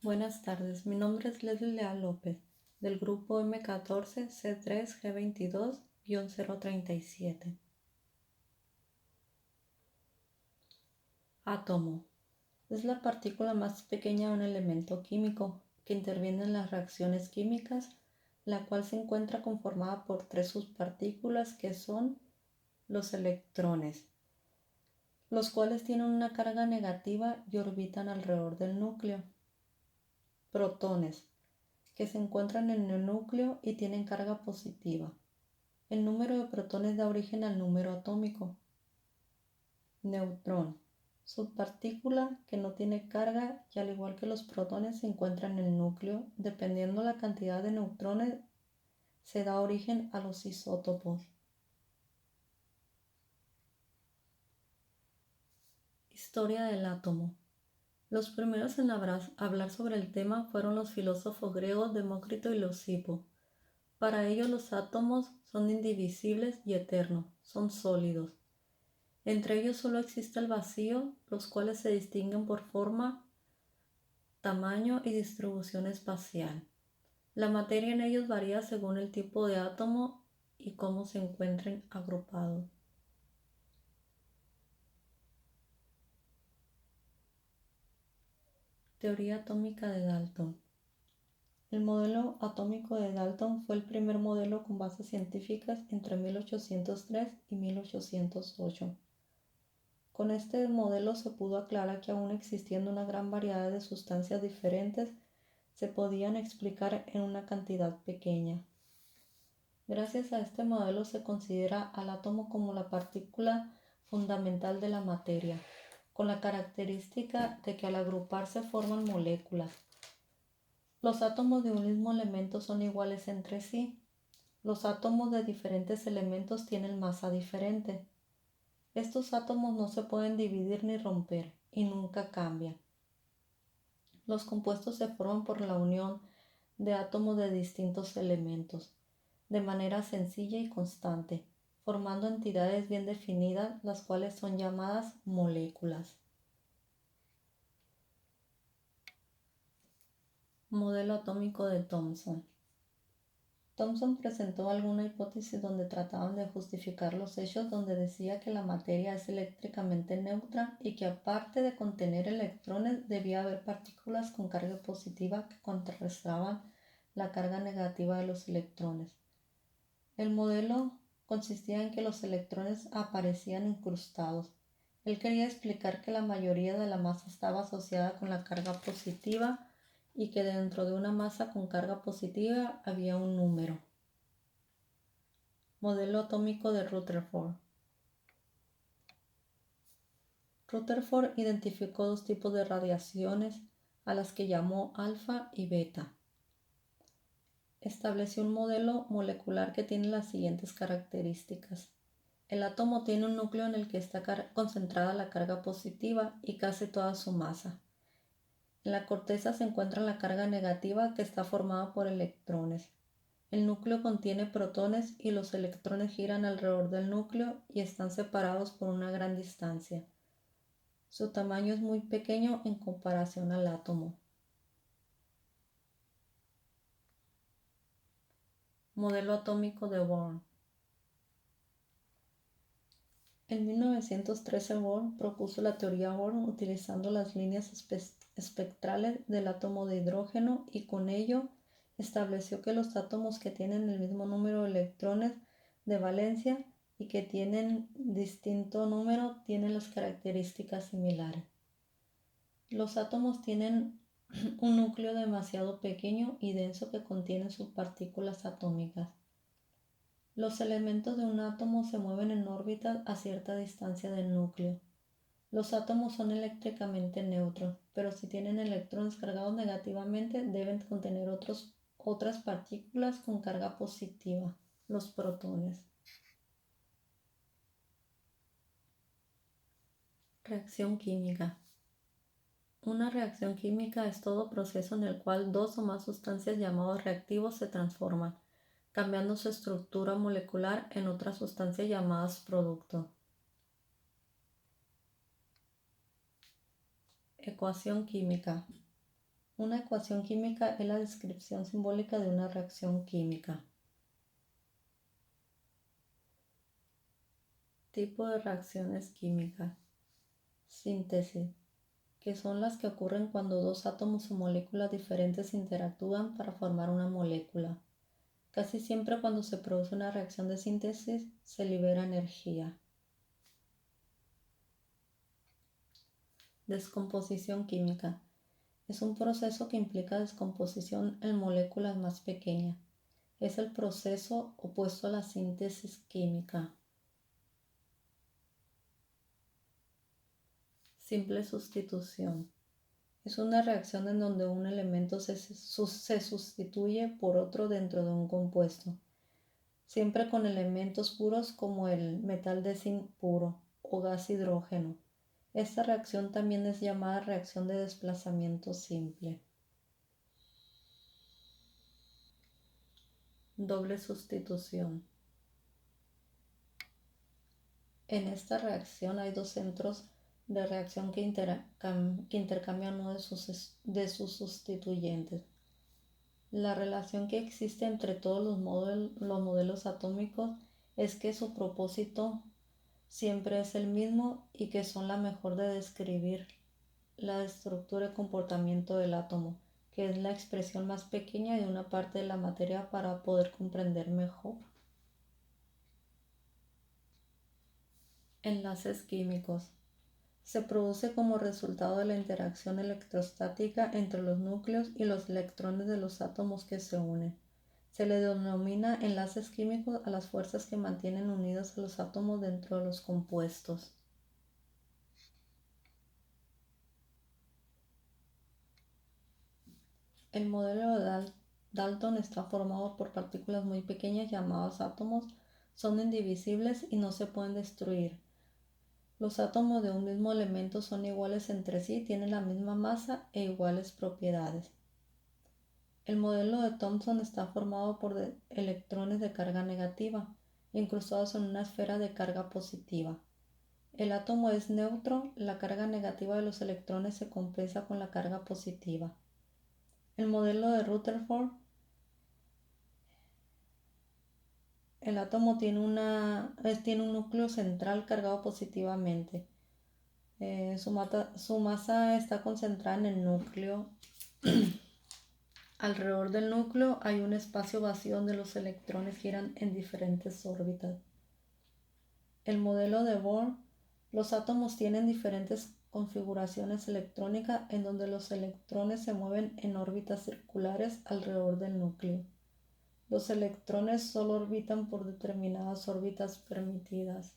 Buenas tardes, mi nombre es Leslie Leal López, del grupo M14C3G22-037. Átomo. Es la partícula más pequeña de un elemento químico que interviene en las reacciones químicas, la cual se encuentra conformada por tres subpartículas que son los electrones, los cuales tienen una carga negativa y orbitan alrededor del núcleo. Protones, que se encuentran en el núcleo y tienen carga positiva. El número de protones da origen al número atómico. Neutrón, subpartícula que no tiene carga y al igual que los protones se encuentra en el núcleo. Dependiendo la cantidad de neutrones, se da origen a los isótopos. Historia del átomo. Los primeros en hablar sobre el tema fueron los filósofos griegos Demócrito y Leucipo. Para ellos los átomos son indivisibles y eternos, son sólidos. Entre ellos solo existe el vacío, los cuales se distinguen por forma, tamaño y distribución espacial. La materia en ellos varía según el tipo de átomo y cómo se encuentren agrupados. Teoría atómica de Dalton. El modelo atómico de Dalton fue el primer modelo con bases científicas entre 1803 y 1808. Con este modelo se pudo aclarar que aún existiendo una gran variedad de sustancias diferentes, se podían explicar en una cantidad pequeña. Gracias a este modelo se considera al átomo como la partícula fundamental de la materia, con la característica de que al agruparse forman moléculas. Los átomos de un mismo elemento son iguales entre sí. Los átomos de diferentes elementos tienen masa diferente. Estos átomos no se pueden dividir ni romper y nunca cambian. Los compuestos se forman por la unión de átomos de distintos elementos, de manera sencilla y constante, formando entidades bien definidas, las cuales son llamadas moléculas. Modelo atómico de Thomson. Thomson presentó alguna hipótesis donde trataban de justificar los hechos, donde decía que la materia es eléctricamente neutra y que aparte de contener electrones debía haber partículas con carga positiva que contrarrestaban la carga negativa de los electrones. El modelo consistía en que los electrones aparecían incrustados. Él quería explicar que la mayoría de la masa estaba asociada con la carga positiva y que dentro de una masa con carga positiva había un número. Modelo atómico de Rutherford. Rutherford identificó dos tipos de radiaciones a las que llamó alfa y beta. Estableció un modelo molecular que tiene las siguientes características. El átomo tiene un núcleo en el que está concentrada la carga positiva y casi toda su masa. En la corteza se encuentra la carga negativa que está formada por electrones. El núcleo contiene protones y los electrones giran alrededor del núcleo y están separados por una gran distancia. Su tamaño es muy pequeño en comparación al átomo. Modelo atómico de Born. En 1913 Born propuso la teoría Born utilizando las líneas espectrales del átomo de hidrógeno y con ello estableció que los átomos que tienen el mismo número de electrones de valencia y que tienen distinto número tienen las características similares. Los átomos tienen un núcleo demasiado pequeño y denso que contiene subpartículas atómicas. Los elementos de un átomo se mueven en órbitas a cierta distancia del núcleo. Los átomos son eléctricamente neutros, pero si tienen electrones cargados negativamente deben contener otras partículas con carga positiva, los protones. Reacción química. Una reacción química es todo proceso en el cual dos o más sustancias llamadas reactivos se transforman, cambiando su estructura molecular en otras sustancias llamadas producto. Ecuación química. Una ecuación química es la descripción simbólica de una reacción química. Tipo de reacciones químicas. Síntesis, que son las que ocurren cuando dos átomos o moléculas diferentes interactúan para formar una molécula. Casi siempre cuando se produce una reacción de síntesis se libera energía. Descomposición química. Es un proceso que implica descomposición en moléculas más pequeñas. Es el proceso opuesto a la síntesis química. Simple sustitución. Es una reacción en donde un elemento se sustituye por otro dentro de un compuesto, siempre con elementos puros como el metal de zinc puro o gas hidrógeno. Esta reacción también es llamada reacción de desplazamiento simple. Doble sustitución. En esta reacción hay dos centros de reacción que intercambian uno de sus sustituyentes. La relación que existe entre todos los modelos atómicos es que su propósito siempre es el mismo y que son la mejor de describir la estructura y comportamiento del átomo, que es la expresión más pequeña de una parte de la materia para poder comprender mejor. Enlaces químicos. Se produce como resultado de la interacción electrostática entre los núcleos y los electrones de los átomos que se unen. Se le denomina enlaces químicos a las fuerzas que mantienen unidos a los átomos dentro de los compuestos. El modelo de Dalton está formado por partículas muy pequeñas llamadas átomos. Son indivisibles y no se pueden destruir. Los átomos de un mismo elemento son iguales entre sí, tienen la misma masa e iguales propiedades. El modelo de Thomson está formado por electrones de carga negativa, incrustados en una esfera de carga positiva. El átomo es neutro, la carga negativa de los electrones se compensa con la carga positiva. El modelo de Rutherford, el átomo tiene un núcleo central cargado positivamente. Su masa está concentrada en el núcleo. Alrededor del núcleo hay un espacio vacío donde los electrones giran en diferentes órbitas. El modelo de Bohr, los átomos tienen diferentes configuraciones electrónicas en donde los electrones se mueven en órbitas circulares alrededor del núcleo. Los electrones solo orbitan por determinadas órbitas permitidas.